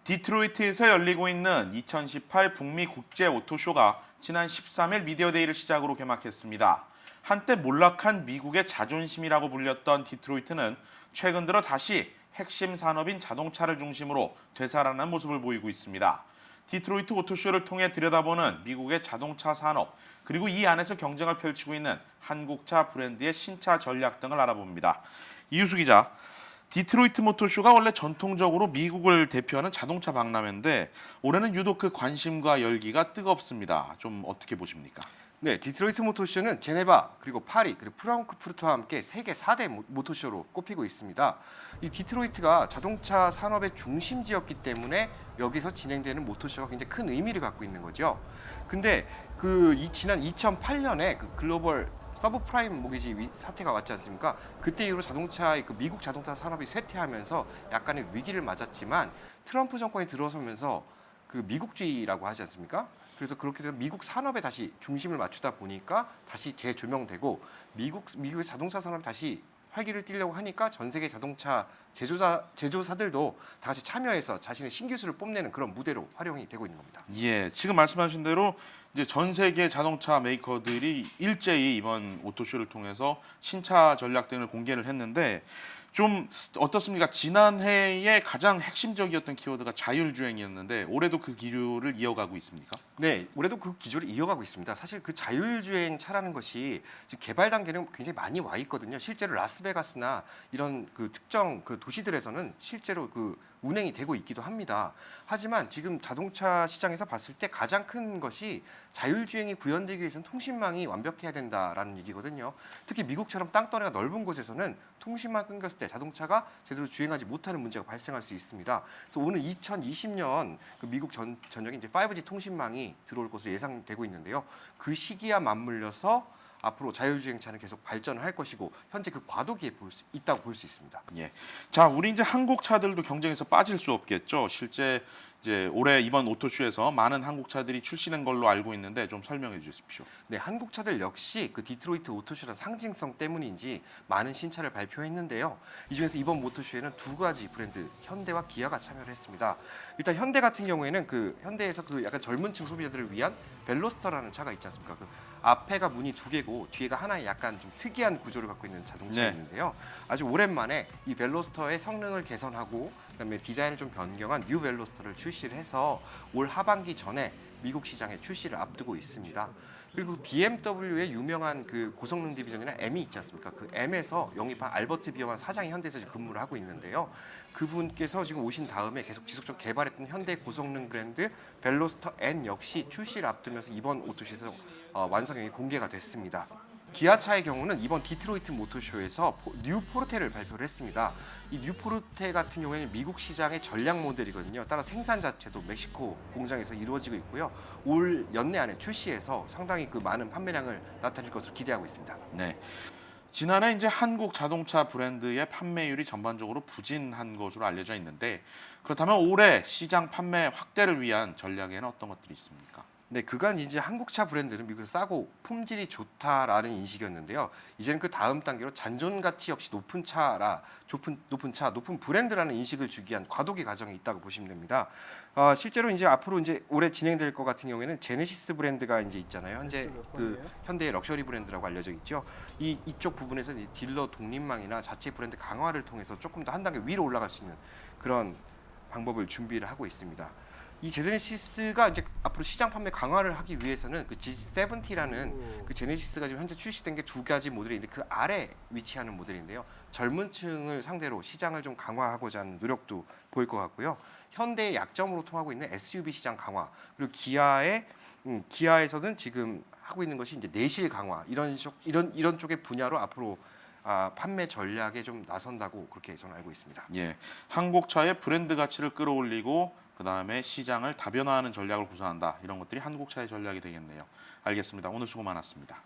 디트로이트에서 열리고 있는 2018 북미 국제 오토쇼가 지난 13일 미디어데이를 시작으로 개막했습니다. 한때 몰락한 미국의 자존심이라고 불렸던 디트로이트는 최근 들어 다시 핵심 산업인 자동차를 중심으로 되살아나는 모습을 보이고 있습니다. 디트로이트 오토쇼를 통해 들여다보는 미국의 자동차 산업, 그리고 이 안에서 경쟁을 펼치고 있는 한국차 브랜드의 신차 전략 등을 알아봅니다. 이유수 기자, 디트로이트 모터쇼가 원래 전통적으로 미국을 대표하는 자동차 박람회인데 올해는 유독 그 관심과 열기가 뜨겁습니다. 좀 어떻게 보십니까? 네, 디트로이트 모터쇼는 제네바, 그리고 파리, 그리고 프랑크푸르트와 함께 세계 4대 모터쇼로 꼽히고 있습니다. 이 디트로이트가 자동차 산업의 중심지였기 때문에 여기서 진행되는 모터쇼가 굉장히 큰 의미를 갖고 있는 거죠. 근데 지난 2008년에 그 글로벌 서브프라임 모기지 사태가 왔지 않습니까? 그때 이후로 자동차의 미국 자동차 산업이 쇠퇴하면서 약간의 위기를 맞았지만 트럼프 정권이 들어서면서 미국주의라고 하지 않습니까? 그래서 그렇게 되면 미국 산업에 다시 중심을 맞추다 보니까 다시 재조명되고 미국의 자동차 산업이 다시 활기를 띠려고 하니까 전 세계 자동차 제조사들도 다 같이 참여해서 자신의 신기술을 뽐내는 그런 무대로 활용이 되고 있는 겁니다. 예, 지금 말씀하신 대로 이제 전 세계 자동차 메이커들이 일제히 이번 오토쇼를 통해서 신차 전략 등을 공개를 했는데 좀 어떻습니까? 지난해에 가장 핵심적이었던 키워드가 자율주행이었는데 올해도 그 기류를 이어가고 있습니까? 네, 올해도 그 기조를 이어가고 있습니다. 사실 그 자율주행 차라는 것이 지금 개발 단계는 굉장히 많이 와 있거든요. 실제로 라스베가스나 이런 특정 도시들에서는 실제로 운행이 되고 있기도 합니다. 하지만 지금 자동차 시장에서 봤을 때 가장 큰 것이 자율주행이 구현되기 위해서는 통신망이 완벽해야 된다라는 얘기거든요. 특히 미국처럼 땅덩어리가 넓은 곳에서는 통신망 끊겼을 때 자동차가 제대로 주행하지 못하는 문제가 발생할 수 있습니다. 그래서 오늘 2020년 미국 전역에 이제 5G 통신망이 들어올 것으로 예상되고 있는데요. 그 시기와 맞물려서 앞으로 자율주행차는 계속 발전을 할 것이고 현재 그 과도기에 있다고 볼 수 있습니다. 예. 자, 우리 이제 한국 차들도 경쟁에서 빠질 수 없겠죠. 실제 이제 올해 이번 오토쇼에서 많은 한국 차들이 출시된 걸로 알고 있는데 좀 설명해 주십시오. 네, 한국 차들 역시 디트로이트 오토쇼라는 상징성 때문인지 많은 신차를 발표했는데요. 이 중에서 이번 모토쇼에는 두 가지 브랜드, 현대와 기아가 참여를 했습니다. 일단 현대 같은 경우에는 현대에서 약간 젊은층 소비자들을 위한 벨로스터라는 차가 있지 않습니까? 앞에가 문이 두 개고 뒤에가 하나의 약간 좀 특이한 구조를 갖고 있는 자동차였는데요. 아주 오랜만에 이 벨로스터의 성능을 개선하고 그다음에 디자인을 좀 변경한 뉴 벨로스터를 출시를 해서 올 하반기 전에 미국 시장에 출시를 앞두고 있습니다. 그리고 BMW의 유명한 고성능 디비전이나 M이 있지 않습니까? 그 M에서 영입한 알버트 비어만 사장이 현대에서 지금 근무를 하고 있는데요. 그분께서 지금 오신 다음에 계속 지속적으로 개발했던 현대 고성능 브랜드 벨로스터 N 역시 출시를 앞두면서 이번 오토쇼에서 완성형이 공개가 됐습니다. 기아차의 경우는 이번 디트로이트 모터쇼에서 뉴 포르테를 발표를 했습니다. 이 뉴 포르테 같은 경우에는 미국 시장의 전략 모델이거든요. 따라 생산 자체도 멕시코 공장에서 이루어지고 있고요. 올 연내 안에 출시해서 상당히 많은 판매량을 나타낼 것으로 기대하고 있습니다. 네. 지난해 이제 한국 자동차 브랜드의 판매율이 전반적으로 부진한 것으로 알려져 있는데 그렇다면 올해 시장 판매 확대를 위한 전략에는 어떤 것들이 있습니까? 네, 그간 이제 한국차 브랜드는 미국에서 싸고 품질이 좋다라는 인식이었는데요. 이제는 그 다음 단계로 잔존 가치 역시 높은 높은 브랜드라는 인식을 주기 위한 과도기 과정이 있다고 보시면 됩니다. 실제로 이제 앞으로 이제 올해 진행될 것 같은 경우에는 제네시스 브랜드가 이제 있잖아요. 현재 현대의 럭셔리 브랜드라고 알려져 있죠. 이쪽 부분에서 이제 딜러 독립망이나 자체 브랜드 강화를 통해서 조금 더 한 단계 위로 올라갈 수 있는 그런 방법을 준비를 하고 있습니다. 이 제네시스가 이제 앞으로 시장 판매 강화를 하기 위해서는 G70라는 제네시스가 지금 현재 출시된 게 두 가지 모델이 있는데 그 아래 위치하는 모델인데요. 젊은 층을 상대로 시장을 좀 강화하고자 하는 노력도 보일 것 같고요. 현대의 약점으로 통하고 있는 SUV 시장 강화 그리고 기아에서는 지금 하고 있는 것이 이제 내실 강화 이런 쪽의 분야로 앞으로 판매 전략에 좀 나선다고 그렇게 저는 알고 있습니다. 예. 한국차의 브랜드 가치를 끌어올리고 그다음에 시장을 다변화하는 전략을 구사한다. 이런 것들이 한국차의 전략이 되겠네요. 알겠습니다. 오늘 수고 많았습니다.